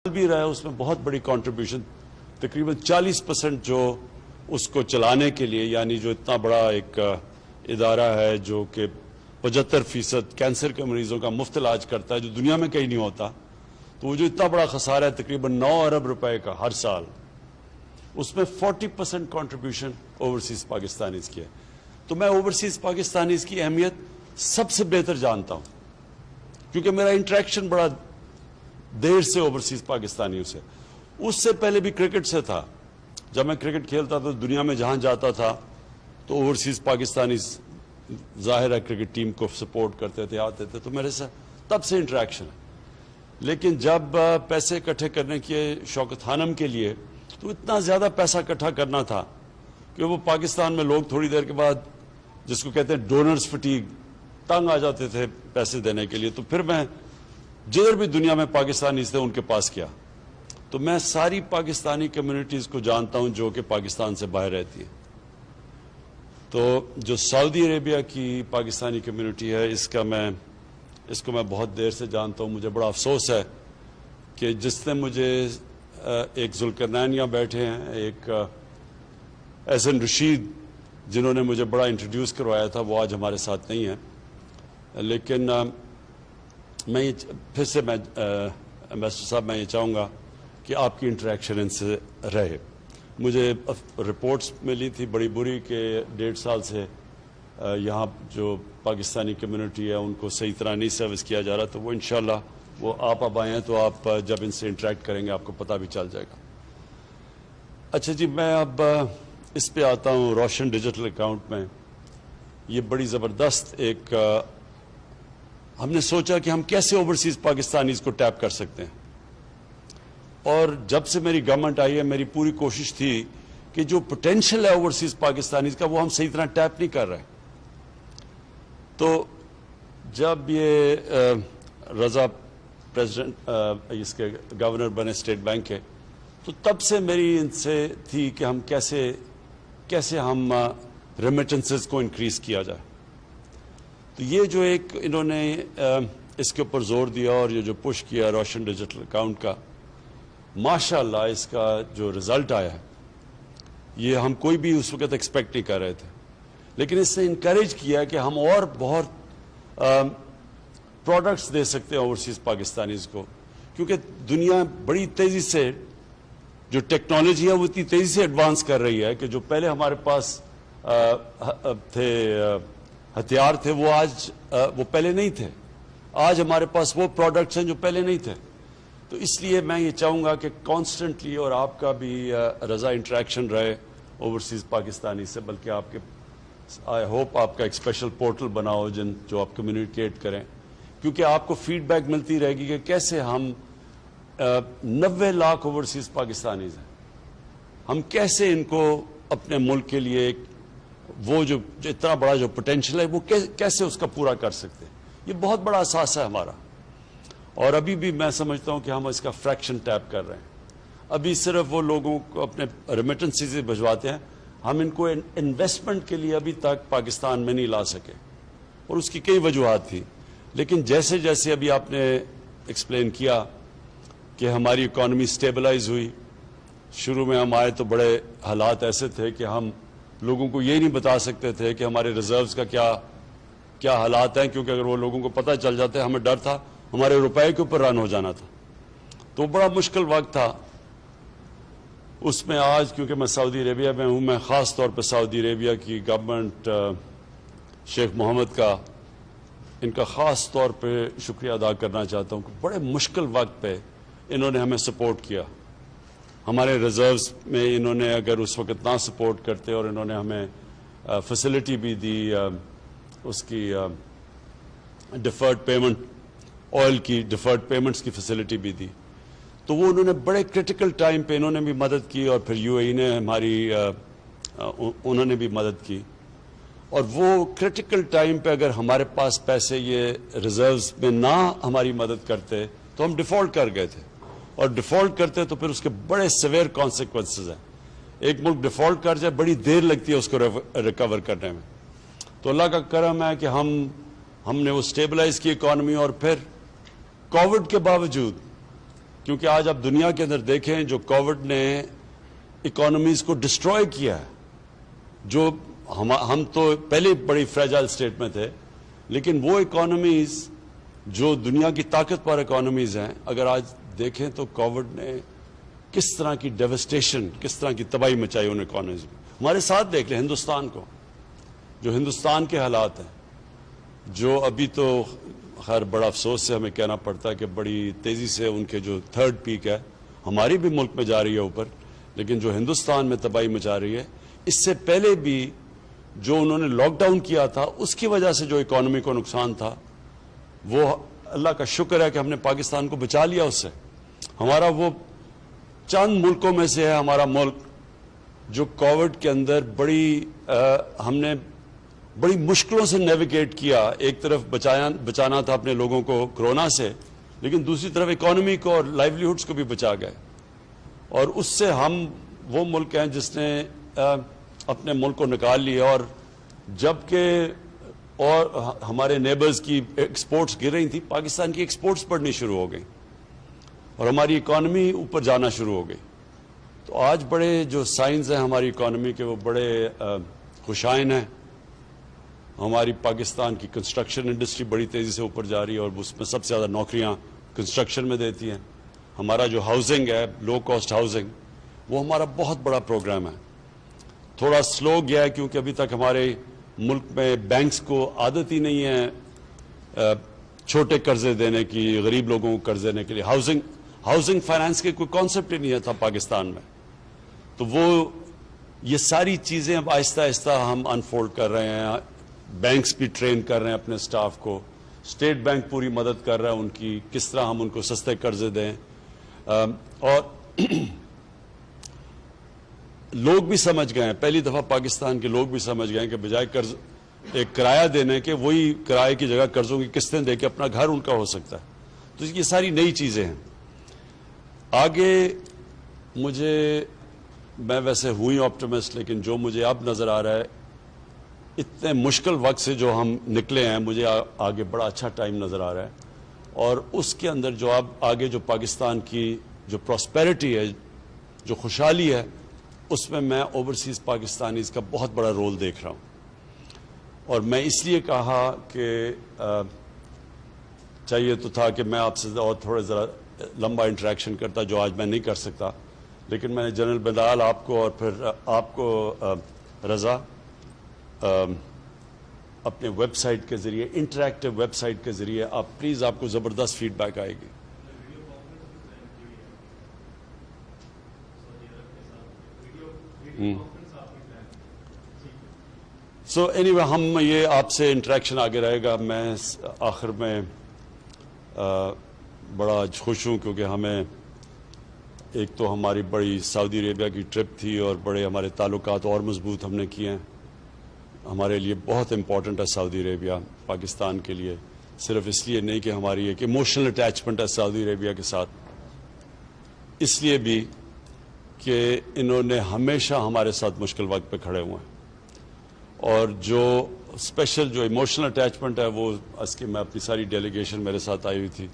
بھی رہا ہے اس میں بہت بڑی کنٹریبیوشن تقریباً 40% جو اس کو چلانے کے لیے، یعنی جو اتنا بڑا ایک ادارہ ہے جو کہ 75% کینسر کے مریضوں کا مفت علاج کرتا ہے جو دنیا میں کہیں نہیں ہوتا، تو وہ جو اتنا بڑا خسارہ ہے تقریباً 9 ارب روپے کا ہر سال، اس میں 40% کنٹریبیوشن اوورسیز پاکستانیز کی ہے. تو میں اوورسیز پاکستانیز کی اہمیت سب سے بہتر جانتا ہوں کیونکہ میرا انٹریکشن بڑا دیر سے اوورسیز پاکستانیوں سے، اس سے پہلے بھی کرکٹ سے تھا. جب میں کرکٹ کھیلتا تھا دنیا میں جہاں جاتا تھا تو اوورسیز پاکستانی ظاہر ہے کرکٹ ٹیم کو سپورٹ کرتے تھے، آتے تھے، تو میرے سے تب سے انٹریکشن ہے. لیکن جب پیسے اکٹھے کرنے کے شوکت خانم کے لیے تو اتنا زیادہ پیسہ اکٹھا کرنا تھا کہ وہ پاکستان میں لوگ تھوڑی دیر کے بعد جس کو کہتے ہیں ڈونرز فٹیگ، تنگ آ جاتے تھے پیسے دینے کے لیے. تو پھر میں جدھر بھی دنیا میں پاکستانی تھے ان کے پاس کیا. تو میں ساری پاکستانی کمیونٹیز کو جانتا ہوں جو کہ پاکستان سے باہر رہتی ہے. تو جو سعودی عربیہ کی پاکستانی کمیونٹی ہے اس کو میں بہت دیر سے جانتا ہوں. مجھے بڑا افسوس ہے کہ جس نے مجھے ایک ذوالقرنین یہاں بیٹھے ہیں، ایک احسن رشید جنہوں نے مجھے بڑا انٹروڈیوس کروایا تھا، وہ آج ہمارے ساتھ نہیں ہیں. لیکن میں پھر سے امبیسڈر صاحب میں یہ چاہوں گا کہ آپ کی انٹریکشن ان سے رہے. مجھے رپورٹس ملی تھی بڑی بری کہ 1.5 سال سے یہاں جو پاکستانی کمیونٹی ہے ان کو صحیح طرح نہیں سروس کیا جا رہا. تو وہ انشاءاللہ وہ آپ اب آئے ہیں تو آپ جب ان سے انٹریکٹ کریں گے آپ کو پتہ بھی چل جائے گا. اچھا جی، میں اب اس پہ آتا ہوں. روشن ڈیجیٹل اکاؤنٹ میں یہ بڑی زبردست ایک ہم نے سوچا کہ ہم کیسے اوورسیز پاکستانیز کو ٹیپ کر سکتے ہیں. اور جب سے میری گورنمنٹ آئی ہے میری پوری کوشش تھی کہ جو پوٹینشیل ہے اوورسیز پاکستانیز کا وہ ہم صحیح طرح ٹیپ نہیں کر رہے. تو جب یہ رضا پریزیڈنٹ اس کے گورنر بنے اسٹیٹ بینک کے، تو تب سے میری ان سے تھی کہ ہم کیسے ہم ریمیٹنسز کو انکریز کیا جائے. تو یہ جو ایک انہوں نے اس کے اوپر زور دیا اور یہ جو پش کیا روشن ڈیجیٹل اکاؤنٹ کا، ماشاءاللہ اس کا جو رزلٹ آیا ہے یہ ہم کوئی بھی اس وقت ایکسپیکٹ نہیں کر رہے تھے. لیکن اس نے انکریج کیا کہ ہم اور بہت پروڈکٹس دے سکتے ہیں اوورسیز پاکستانیز کو، کیونکہ دنیا بڑی تیزی سے جو ٹیکنالوجی ہے وہ اتنی تیزی سے ایڈوانس کر رہی ہے کہ جو پہلے ہمارے پاس تھے ہتھیار تھے وہ پہلے نہیں تھے. آج ہمارے پاس وہ پروڈکٹس ہیں جو پہلے نہیں تھے. تو اس لیے میں یہ چاہوں گا کہ کانسٹنٹلی اور آپ کا بھی رضا انٹریکشن رہے اوورسیز پاکستانی سے، بلکہ آپ کے آئی ہوپ آپ کا ایک اسپیشل پورٹل بناؤ جو آپ کمیونیکیٹ کریں، کیونکہ آپ کو فیڈ بیک ملتی رہے گی کہ کیسے ہم 90 لاکھ اوورسیز پاکستانیز ہیں، ہم کیسے ان کو اپنے ملک کے لیے وہ جو اتنا بڑا جو پوٹینشیل ہے وہ کیسے اس کا پورا کر سکتے ہیں. یہ بہت بڑا اثاثہ ہے ہمارا. اور ابھی بھی میں سمجھتا ہوں کہ ہم اس کا فریکشن ٹیپ کر رہے ہیں. ابھی صرف وہ لوگوں کو اپنے ریمیٹنس سے بھجواتے ہیں، ہم ان کو انویسٹمنٹ کے لیے ابھی تک پاکستان میں نہیں لا سکے، اور اس کی کئی وجوہات تھی. لیکن جیسے جیسے ابھی آپ نے ایکسپلین کیا کہ ہماری اکانومی سٹیبلائز ہوئی، شروع میں ہم آئے تو بڑے حالات ایسے تھے کہ ہم لوگوں کو یہ نہیں بتا سکتے تھے کہ ہمارے ریزروز کا کیا حالات ہیں، کیونکہ اگر وہ لوگوں کو پتہ چل جاتے ہمیں ڈر تھا ہمارے روپے کے اوپر رن ہو جانا تھا. تو بڑا مشکل وقت تھا. اس میں آج کیونکہ میں سعودی عربیہ میں ہوں، میں خاص طور پہ سعودی عربیہ کی گورنمنٹ شیخ محمد کا ان کا خاص طور پہ شکریہ ادا کرنا چاہتا ہوں کہ بڑے مشکل وقت پہ انہوں نے ہمیں سپورٹ کیا. ہمارے ریزروز میں انہوں نے اگر اس وقت نہ سپورٹ کرتے اور انہوں نے ہمیں فیسلٹی بھی دی، اس کی ڈیفرڈ پیمنٹ آئل کی ڈیفرڈ پیمنٹس کی فیسلٹی بھی دی، تو وہ انہوں نے بڑے کرٹیکل ٹائم پہ انہوں نے بھی مدد کی، اور پھر یو اے ای نے انہوں نے بھی مدد کی. اور وہ کرٹیکل ٹائم پہ اگر ہمارے پاس پیسے یہ ریزروز میں نہ ہماری مدد کرتے تو ہم ڈیفالٹ کر گئے تھے، اور ڈیفالٹ کرتے تو پھر اس کے بڑے سیویئر کانسیکوینسز ہیں. ایک ملک ڈیفالٹ کر جائے بڑی دیر لگتی ہے اس کو ریکور کرنے میں. تو اللہ کا کرم ہے کہ ہم نے وہ سٹیبلائز کی اکانومی، اور پھر کووڈ کے باوجود کیونکہ آج آپ دنیا کے اندر دیکھیں جو کووڈ نے اکانومیز کو ڈسٹروائے کیا ہے، جو ہم تو پہلے بڑی فریجائل سٹیٹ میں تھے، لیکن وہ اکانومیز جو دنیا کی طاقتور اکانومیز ہیں، اگر آج دیکھیں تو کووڈ نے کس طرح کی ڈیوسٹیشن، کس طرح کی تباہی مچائی ان اکانومیز میں. ہمارے ساتھ دیکھ لیں ہندوستان کو، جو ہندوستان کے حالات ہیں، جو ابھی تو خیر بڑا افسوس سے ہمیں کہنا پڑتا ہے کہ بڑی تیزی سے ان کے جو تھرڈ پیک ہے ہماری بھی ملک میں جا رہی ہے اوپر، لیکن جو ہندوستان میں تباہی مچا رہی ہے، اس سے پہلے بھی جو انہوں نے لاک ڈاؤن کیا تھا اس کی وجہ سے جو اکانومی کو نقصان تھا، وہ اللہ کا شکر ہے کہ ہم نے پاکستان کو بچا لیا اس سے. ہمارا وہ چند ملکوں میں سے ہے ہمارا ملک جو کووڈ کے اندر ہم نے بڑی مشکلوں سے نیویگیٹ کیا. ایک طرف بچانا تھا اپنے لوگوں کو کرونا سے، لیکن دوسری طرف اکانومی کو اور لائیولی ہوڈز کو بھی بچا گئے. اور اس سے ہم وہ ملک ہیں جس نے اپنے ملک کو نکال لیا. اور جبکہ اور ہمارے نیبرز کی ایکسپورٹس گر رہی تھیں، پاکستان کی ایکسپورٹس بڑھنی شروع ہو گئی اور ہماری اکانومی اوپر جانا شروع ہو گئی. تو آج بڑے جو سائنز ہیں ہماری اکانومی کے، وہ بڑے خوشائن ہیں. ہماری پاکستان کی کنسٹرکشن انڈسٹری بڑی تیزی سے اوپر جا رہی ہے اور اس میں سب سے زیادہ نوکریاں کنسٹرکشن میں دیتی ہیں. ہمارا جو ہاؤسنگ ہے، لو کاسٹ ہاؤسنگ، وہ ہمارا بہت بڑا پروگرام ہے. تھوڑا سلو گیا ہے کیونکہ ابھی تک ہمارے ملک میں بینکس کو عادت ہی نہیں ہے چھوٹے قرضے دینے کی، غریب لوگوں کو قرض دینے کے لیے. ہاؤسنگ فائنانس کے کوئی کانسیپٹ ہی نہیں تھا پاکستان میں. تو یہ ساری چیزیں اب آہستہ آہستہ ہم انفولڈ کر رہے ہیں. بینکس بھی ٹرین کر رہے ہیں اپنے سٹاف کو، اسٹیٹ بینک پوری مدد کر رہا ہے ان کی، کس طرح ہم ان کو سستے قرضے دیں. اور لوگ بھی سمجھ گئے ہیں، پہلی دفعہ پاکستان کے لوگ بھی سمجھ گئے ہیں کہ بجائے قرض ایک کرایہ دینے کے، وہی کرائے کی جگہ قرضوں کی قسطیں دے کے اپنا گھر ان کا ہو سکتا ہے. تو یہ ساری نئی چیزیں ہیں. آگے میں ویسے ہوئی آپٹیمسٹ، لیکن جو مجھے اب نظر آ رہا ہے، اتنے مشکل وقت سے جو ہم نکلے ہیں، مجھے آگے بڑا اچھا ٹائم نظر آ رہا ہے. اور اس کے اندر جو اب آگے جو پاکستان کی جو پراسپیرٹی ہے، جو خوشحالی ہے، اس میں اوورسیز پاکستانیز کا بہت بڑا رول دیکھ رہا ہوں. اور میں اس لیے کہا کہ چاہیے تو تھا کہ میں آپ سے اور تھوڑے ذرا لمبا انٹریکشن کرتا، جو آج میں نہیں کر سکتا. لیکن میں نے جنرل بلال آپ کو اور پھر آپ کو رضا اپنے ویب سائٹ کے ذریعے، انٹریکٹیو ویب سائٹ کے ذریعے آپ پلیز، آپ کو زبردست فیڈ بیک آئے گی. سو اینی وے ہم یہ آپ سے انٹریکشن آگے رہے گا. میں آخر میں بڑا خوش ہوں کیونکہ ہمیں ایک تو ہماری بڑی سعودی عربیہ کی ٹرپ تھی اور بڑے ہمارے تعلقات اور مضبوط ہم نے کیے ہیں. ہمارے لیے بہت امپورٹنٹ ہے سعودی عربیہ پاکستان کے لیے، صرف اس لیے نہیں کہ ہماری ایک ایموشنل اٹیچمنٹ ہے سعودی عربیہ کے ساتھ، اس لیے بھی کہ انہوں نے ہمیشہ ہمارے ساتھ مشکل وقت پہ کھڑے ہوئے ہیں. اور جو اسپیشل جو ایموشنل اٹیچمنٹ ہے وہ اس کی میں اپنی ساری ڈیلیگیشن میرے ساتھ آئی ہوئی تھی.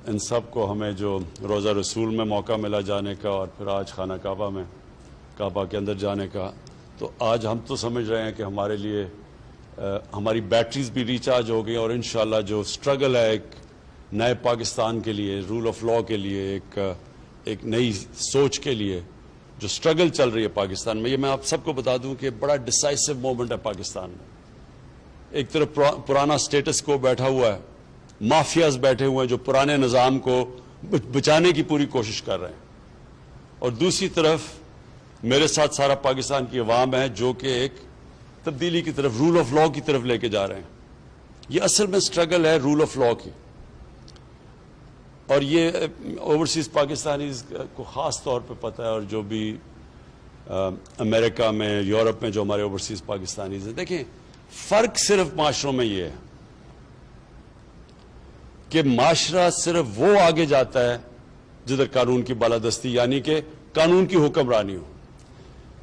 ان سب کو ہمیں جو روزہ رسول میں موقع ملا جانے کا اور پھر آج خانہ کعبہ کے اندر جانے کا، تو آج ہم تو سمجھ رہے ہیں کہ ہمارے لیے ہماری بیٹریز بھی ریچارج ہو گئی. اور انشاءاللہ جو سٹرگل ہے ایک نئے پاکستان کے لیے، رول آف لا کے لیے، ایک نئی سوچ کے لیے جو سٹرگل چل رہی ہے پاکستان میں، یہ میں آپ سب کو بتا دوں کہ بڑا ڈیسائسو مومنٹ ہے پاکستان میں. ایک طرف پرانا سٹیٹس کو بیٹھا ہوا ہے، مافیاز بیٹھے ہوئے ہیں جو پرانے نظام کو بچانے کی پوری کوشش کر رہے ہیں، اور دوسری طرف میرے ساتھ سارا پاکستان کی عوام ہے جو کہ ایک تبدیلی کی طرف، رول آف لا کی طرف لے کے جا رہے ہیں. یہ اصل میں سٹرگل ہے رول آف لا کی. اور یہ اوورسیز پاکستانیز کو خاص طور پہ پتہ ہے، اور جو بھی امریکہ میں، یورپ میں جو ہمارے اوورسیز پاکستانیز ہیں. دیکھیں فرق صرف معاشروں میں یہ ہے کہ معاشرہ صرف وہ آگے جاتا ہے جدھر قانون کی بالادستی، یعنی کہ قانون کی حکمرانی ہو.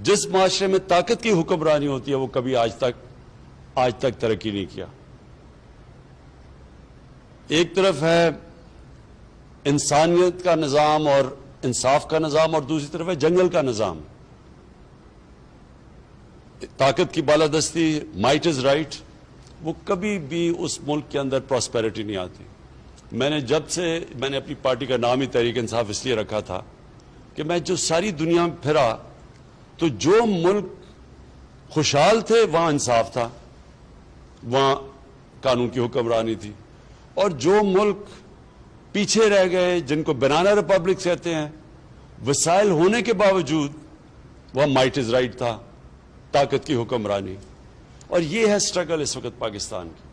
جس معاشرے میں طاقت کی حکمرانی ہوتی ہے وہ کبھی آج تک ترقی نہیں کیا. ایک طرف ہے انسانیت کا نظام اور انصاف کا نظام، اور دوسری طرف ہے جنگل کا نظام. طاقت کی بالادستی، مائٹ از رائٹ، وہ کبھی بھی اس ملک کے اندر پراسپیرٹی نہیں آتی. میں نے اپنی پارٹی کا نام ہی تحریک انصاف اس لیے رکھا تھا کہ میں جو ساری دنیا میں پھرا تو جو ملک خوشحال تھے وہاں انصاف تھا، وہاں قانون کی حکمرانی تھی، اور جو ملک پیچھے رہ گئے، جن کو بنانا ریپبلک کہتے ہیں، وسائل ہونے کے باوجود وہاں مائٹ از رائٹ تھا، طاقت کی حکمرانی. اور یہ ہے سٹرگل اس وقت پاکستان کی.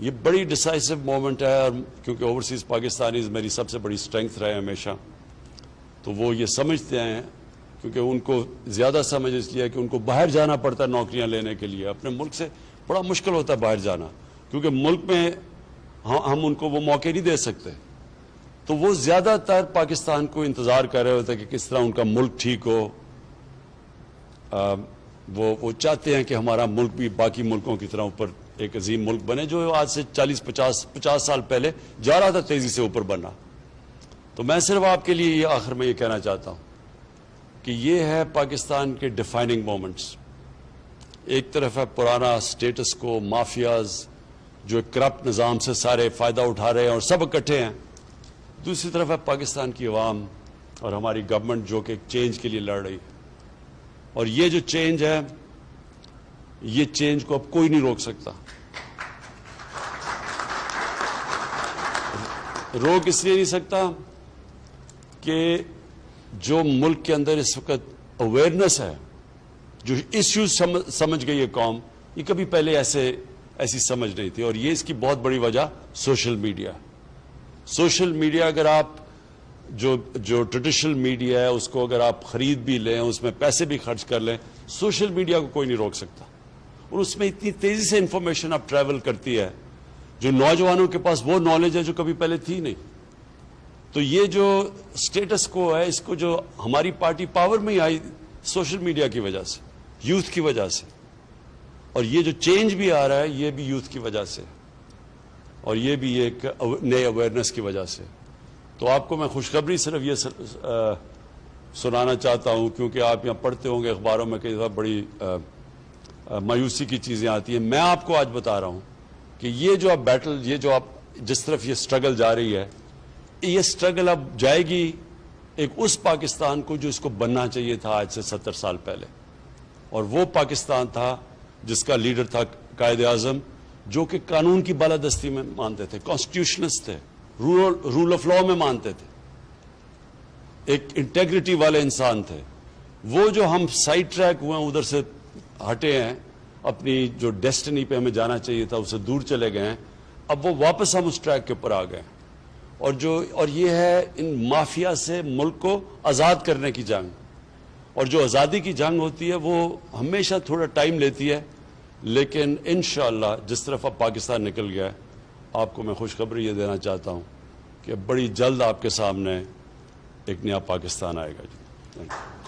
یہ بڑی ڈیسائسو مومنٹ ہے، اور کیونکہ اوورسیز پاکستانیز میری سب سے بڑی سٹرینگتھ رہے ہمیشہ، تو وہ یہ سمجھتے ہیں، کیونکہ ان کو زیادہ سمجھ اس لیے کہ ان کو باہر جانا پڑتا ہے نوکریاں لینے کے لیے. اپنے ملک سے بڑا مشکل ہوتا ہے باہر جانا، کیونکہ ملک میں ہم ان کو وہ موقع نہیں دے سکتے. تو وہ زیادہ تر پاکستان کو انتظار کر رہے ہوتے ہیں کہ کس طرح ان کا ملک ٹھیک ہو. وہ چاہتے ہیں کہ ہمارا ملک بھی باقی ملکوں کی طرح اوپر ایک عظیم ملک بنے، جو آج سے 40-50 سال پہلے جا رہا تھا تیزی سے اوپر بننا. تو میں صرف آپ کے لیے آخر میں یہ کہنا چاہتا ہوں کہ یہ ہے پاکستان کے ڈیفائننگ مومنٹس. ایک طرف ہے پرانا سٹیٹس کو، مافیاز جو کرپٹ نظام سے سارے فائدہ اٹھا رہے ہیں اور سب اکٹھے ہیں. دوسری طرف ہے پاکستان کی عوام اور ہماری گورنمنٹ جو کہ چینج کے لیے لڑ رہی ہے. اور یہ جو چینج ہے، یہ چینج کو اب کوئی نہیں روک سکتا. روک اس لیے نہیں سکتا کہ جو ملک کے اندر اس وقت اویئرنیس ہے، جو ایشوز سمجھ گئی ہے قوم، یہ کبھی پہلے ایسی سمجھ نہیں تھی. اور یہ اس کی بہت بڑی وجہ سوشل میڈیا. سوشل میڈیا اگر آپ جو ٹریڈیشنل میڈیا ہے اس کو اگر آپ خرید بھی لیں، اس میں پیسے بھی خرچ کر لیں، سوشل میڈیا کو کوئی نہیں روک سکتا. اور اس میں اتنی تیزی سے انفارمیشن اب ٹریول کرتی ہے، جو نوجوانوں کے پاس وہ نالج ہے جو کبھی پہلے تھی نہیں. تو یہ جو سٹیٹس کو ہے، اس کو جو ہماری پارٹی پاور میں ہی آئی سوشل میڈیا کی وجہ سے، یوتھ کی وجہ سے. اور یہ جو چینج بھی آ رہا ہے یہ بھی یوتھ کی وجہ سے، اور یہ بھی ایک نئے اویئرنیس کی وجہ سے. تو آپ کو میں خوشخبری صرف یہ سنانا چاہتا ہوں، کیونکہ آپ یہاں پڑھتے ہوں گے اخباروں میں کئی دفعہ بڑی مایوسی کی چیزیں آتی ہیں. میں آپ کو آج بتا رہا ہوں کہ یہ جو اب بیٹل، یہ جو آپ جس طرف یہ سٹرگل جا رہی ہے، یہ سٹرگل اب جائے گی ایک اس پاکستان کو جو اس کو بننا چاہیے تھا آج سے 70 سال پہلے. اور وہ پاکستان تھا جس کا لیڈر تھا قائد اعظم، جو کہ قانون کی بالادستی میں مانتے تھے، کانسٹیٹیوشنسٹ تھے، رول آف لا میں مانتے تھے، ایک انٹیگریٹی والے انسان تھے. وہ جو ہم سائڈ ٹریک ہوئے ہیں، ادھر سے ہٹے ہیں، اپنی جو ڈیسٹنی پہ ہمیں جانا چاہیے تھا اس سے دور چلے گئے ہیں، اب وہ واپس ہم اس ٹریک کے اوپر آ گئے. اور یہ ہے ان مافیا سے ملک کو آزاد کرنے کی جنگ. اور جو آزادی کی جنگ ہوتی ہے وہ ہمیشہ تھوڑا ٹائم لیتی ہے، لیکن انشاءاللہ جس طرف اب پاکستان نکل گیا ہے، آپ کو میں خوشخبری یہ دینا چاہتا ہوں کہ بڑی جلد آپ کے سامنے ایک نیا پاکستان آئے گا. جی تھینک یو.